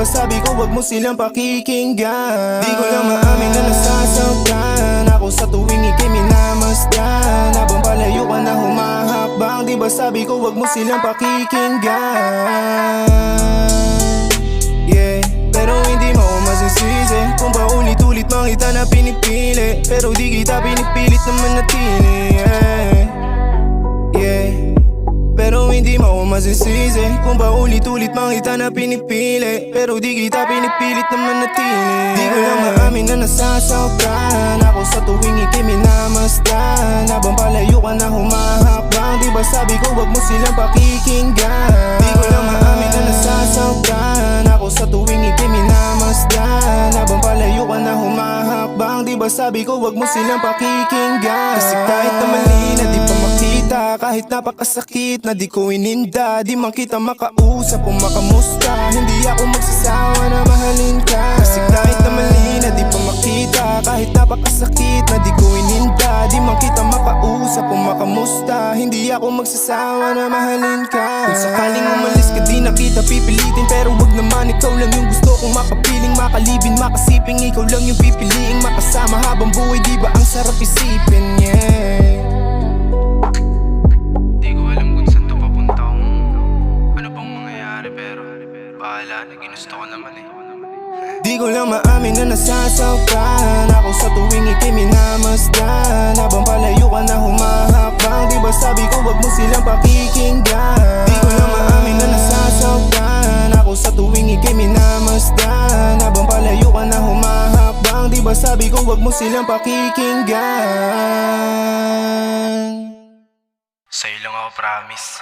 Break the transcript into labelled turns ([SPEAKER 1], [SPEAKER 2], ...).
[SPEAKER 1] sabi ko wag mo silang pakikinggan? Di ko lang maamin na nasasaktan ako sa tuwing ika'y minamasdan. Habang palayo ka na humahakbang, di ba sabi ko wag mo silang pakikinggan? Yeah, pero hindi mo ako masisisi kung paulit-ulit mang kita na pinipili, pero di kita pinipilit na manatili. Yeah, pero hindi mo ako masisisi kung paulit-ulit mang kita na pinipili, pero di kita pinipilit na manatili. Di ko lang maamin na nasasaktan ako sa tuwing ika'y minamasdan. Habang palayo ka na humahakbang, di ba sabi ko wag mo silang pakikinggan? Di ko lang maamin na nasasaktan ako sa tuwing ika'y minamasdan. Habang palayo ka na humahakbang, di ba sabi ko wag mo silang pakikinggan? Kasi kahit na mali na di pa makita, kahit napakasakit na di ko ininda, di man kita makausap o makamusta, hindi ako magsasawa na mahalin ka. Kasi kahit na mali na di pa makita, kahit napakasakit na di ko ininda, di man kita makausap o makamusta, hindi ako magsasawa na mahalin ka. Kung sakaling umalis ka di na kita pipilitin, pero wag naman ikaw lang yung gusto kong makapiling, makalibin, makasiping, ikaw lang yung pipiliing makasama habang buhay, di ba ang sarap isipin? Yeah,
[SPEAKER 2] ginusto ko naman eh.
[SPEAKER 1] di ko lang maamin na nasasaktan ako sa tuwing ika'y minamasdan. Habang palayo ka na humahakbang, di ba sabi ko wag mo silang pakikinggan? Di ko lang maamin na nasasaktan ako sa tuwing ika'y minamasdan. Habang palayo ka na humahakbang, di ba sabi ko wag mo silang pakikinggan?
[SPEAKER 2] Sa'yo lang ako promise.